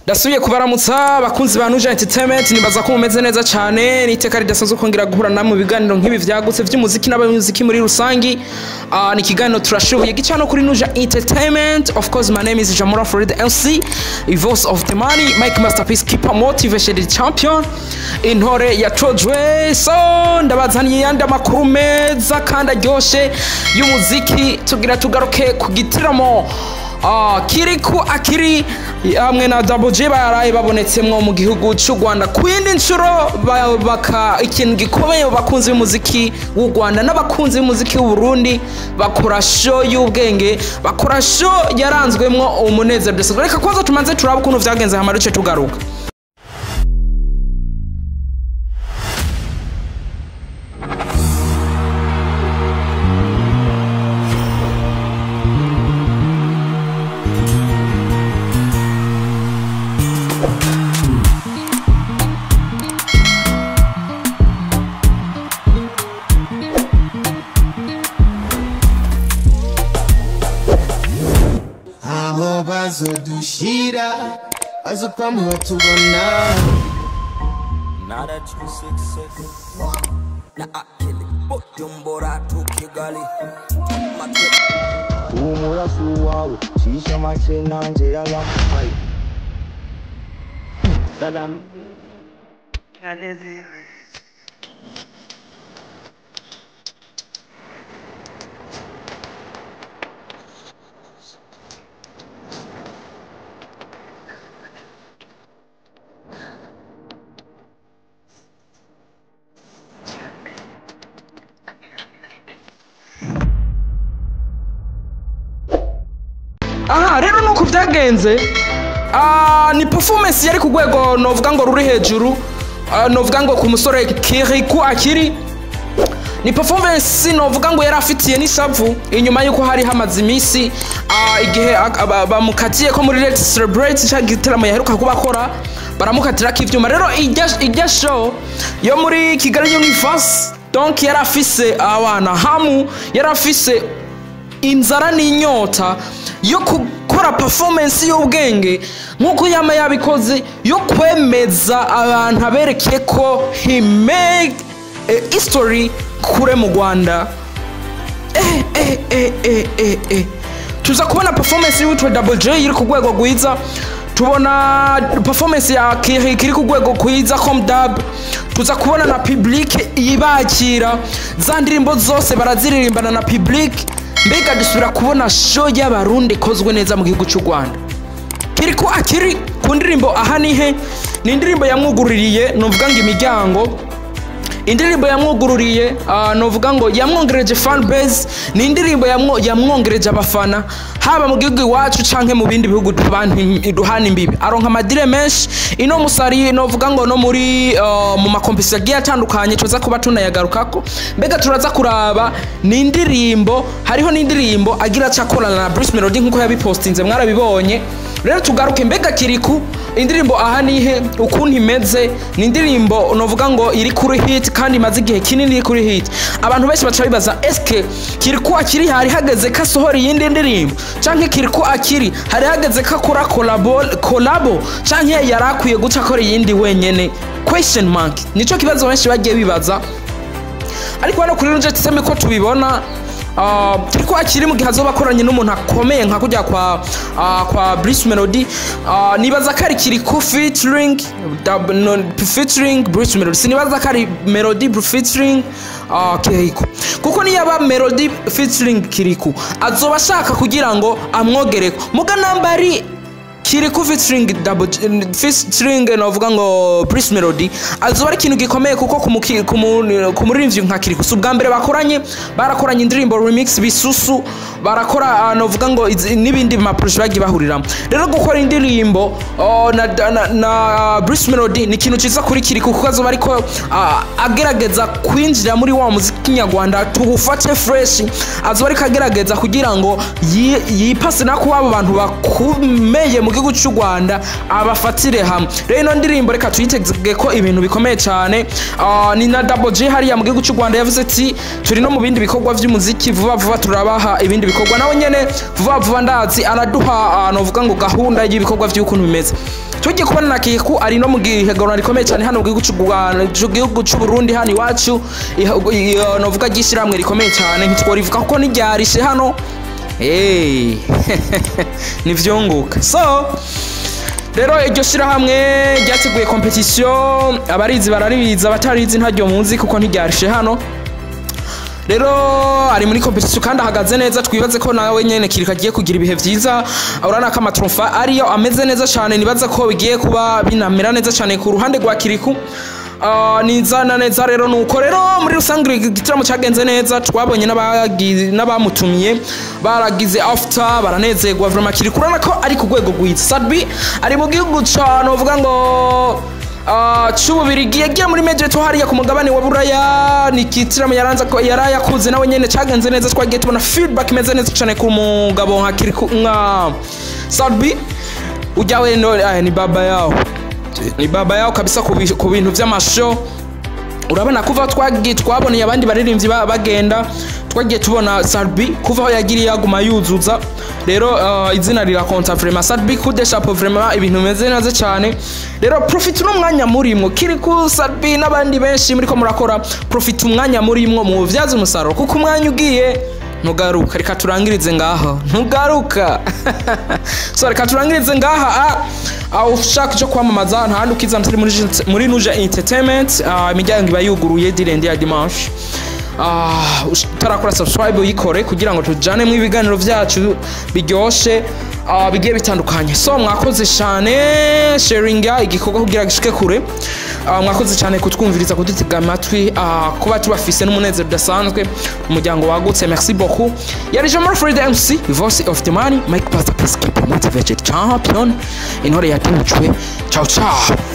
Dasubiye kubaramutsa bakunzi ba Nuja Entertainment nibaza ko mumeze neza cyane niteka ridasanzwe kongera guhura namwe biganiro nk'ibi vyagutse vy'umuziki n'abamuziki muri rusangi ni kiganiro turashubuye gicano kuri Nuja Entertainment. Of course, my name is Jamora Farid MC, a voice of the money, Mike Masterpiece, keeper motivation champion intore ya Trojwe. So ndabazaniye yandi makuru meza kandi aryoshe y'umuziki tugira tugaruke ku gitaramo Kiriku Akiri hamwe na Double J baraye babonetsemwo mu gihugu cy'u Rwanda kwindi ncuro baka ikintu gikomeye bakunzi b'umuziki w'u Rwanda n'abakunzi b'umuziki w'u Burundi bakora show y'ubwenge, bakora show yaranzwemwo umunezero. Reka kwanza tumanze turaba ukuntu vyagenze hamaruce tugaruka. Dushira azukamwe tubona nada 266 na akili bojumbora tukigali umurasu wawe shisha mache nanje yalampai salam kalezi Rero nuko vyagenze ni performance yari kugwego novuga ngo ruri hejuru novuga ngo ku musore Kiriku Akiri ni performance novuga ngo yari afitiye n'ishavu inyuma yuko hari hamaze imisi igihe bamukatiye ko muri Let's Celebrate cya gitaramo yaheruka kubakora baramukatira k'ivyuma. Rero ijya show yo muri Kigali Universe donc yari afise abana hamu yari afise inzara n'inyota yo gukora performance y'ubwenge nkuko yama yabikoze yo kwemeza abantu aberekeye ko he made a history kure mu Rwanda. Tuza kubona performance y'utwe Double J iri ku rwego rwiza, tubona performance ya Kiri ku rwego rwiza Comdab, tuza kubona na public yibakira za ndirimbo zose baraziririmbana na public. Mbega dusubira kubona show y'abarundi kozwe neza mu gihugu cy'u Rwanda. Kiriku Akiri ku ndirimbo aha nihe ni indirimbo yamwugururiye novuga ngo imiryango, indirimbo yamwugururiye novuga ngo yamwongereje fan base, ni indirimbo yamwongereje abafana haba mu gihugu iwacu canke mu bindi bihugu duhana imbibi. Aronka amadire menshi ino musari novuga ngo no muri mu makompetisi agiye atandukanye tuza kuba tunayagarukako. Mbega turaza kuraba ni indirimbo, hariho n'indirimbo agira cyakorana na Bruce Melody nkuko yabipostinze mwarabibonye. Rero tugaruke mbega Kiriku indirimbo aha nihe ukuntu imeze, ni indirimbo novuga ngo iri kuri hit kandi maze igihe kinini iri kuri hit. Abantu benshi baca bibaza eske Kiriku Akiri hari hageze ka sohora yindi ndirimbo canke Kiriku Akiri hari hageze ka kora collabo canke yarakwiye guca akora yindi wenyene question mark. Nico kibazo benshi bagiye bibaza, ariko hano kuri Nuja Entertainment ko tubibona Kiriku Akiri mu gihe azobakoranye n'umuntu akomeye nka kujya kwa Bruce Melody. Nibaza ko ari Kiriku featuring Bruce Melody, sinibaza ko ari Melody featuring Kiriku, kuko niyaba Melody featuring Kiriku azoba ashaka kugira ngo amwogereko muga nambari Kiriku featuring novuga ngo Bruce Melody azoba ari ikintu gikomeye kuko kumuririmbyi nka Kiriku si ubwa mbere barakoranye indirimbo remix bisusu, barakora novuga ngo n'ibindi maproje bagiye bahuriramo. Rero gukora indirimbo na Bruce Melody ni ikintu ciza kuri Kiriku kuko azoba ariko agerageza kwinjira muri wa muziki nyarwanda tuwufate fresh, azoba ariko agerageza kugira ngo yipase na kuba abo bantu bakomeye mu gihugu cy'u Rwanda abafatire hamwe. Rero ino ndirimbo reka tuyitege ko ibintu bikomeye cyane. Ni na Double J hariya mu gihugu cy'u Rwanda yavuze ati turi no mu bindi bikorwa by'umuziki vuba vuba turabaha ibindi bikorwa. Nawe nyene vuba vuba ndazi araduha novuga ngo gahunda y'ibikorwa by'ukuntu bimeze. Tugiye kubona na Kiku ari no mu gihegorana rikomeye cyane hano mu gihugu cy'u Rwanda, gihugu cy'u Burundi hano iwacu, novuga gishiramwe rikomeye cyane ntitworivuga kuko nijyarishe hano nivyunguka. So rero iryo shirahamwe ryateguye competition, abarizi bararibiza, abatarizi ntaryo muzi kuko ntijyarishe hano. Rero ari muri competition kandi ahagaze neza, twibaze ko nawe nyene Kirika agiye kugira ibihe vyiza. Urana ka matrofa ariyo ameze neza cyane, nibaza ko bigiye kuba binamera neza cyane ku ruhande rwa Kiriku. Nizana neza rero nuko rero muri rusange igitaramo cyagenze neza, twabonye n'abamutumiye baragize after baranezerwa vraiment. Kiriku urana ko ari ku rwego rwiza. Sadbi ari mu gihugu cyane uvuga ngo cy'ububirigi yagiye muri Major to hariya ku mugabane wa Buraya, ni kitiramo yaranza ko yarayakuze nawe nyene cyagenze neza, twagiye tubona feedback imeze neza cyane ku mugabo nka Kiriku nka Sadbi. Ujyawe ni baba yao kabisa ku bintu by'amasho. Urabona kuva twaboneye abandi baririmbyi bagenda, twagiye tubona Sadbi kuva aho yagiriye yaguma yuzuza. Rero izina rirakonta vraiment. Sadbi kude chapeau vraiment, ibintu bimeze neza cyane. Rero profit n'umwanya murimwo Kiriku, Sadbi n'abandi benshi muri ko murakora, profit umwanya murimwo mu byaza umusaruro kuko umwanya ugiye ntugaruka. Reka turangirize ngaha ntugaruka. So reka turangirize ngaha. Ushaka cyo kwamamaza nta handi ukiza muri Nuja Entertainment, imiryango iba yuguruye dirende ya dimanche. Utarakora subscribe uyikore kugira ngo tujane mu ibiganiro byacu biryoshe bigiye bitandukanye. So mwakoze cyane sharing igikorwa kugira gishike kure. Mwakoze cyane kutwumviriza, kudutega amatwi, kuba tubafise n'umunezero udasanzwe umuryango wagutse. Merci beaucoup. Yari Jamar Fred MC, voice of the money, Mike Pastor Peacekeeper, motivated champion, intore yatuchwe. Ciao ciao.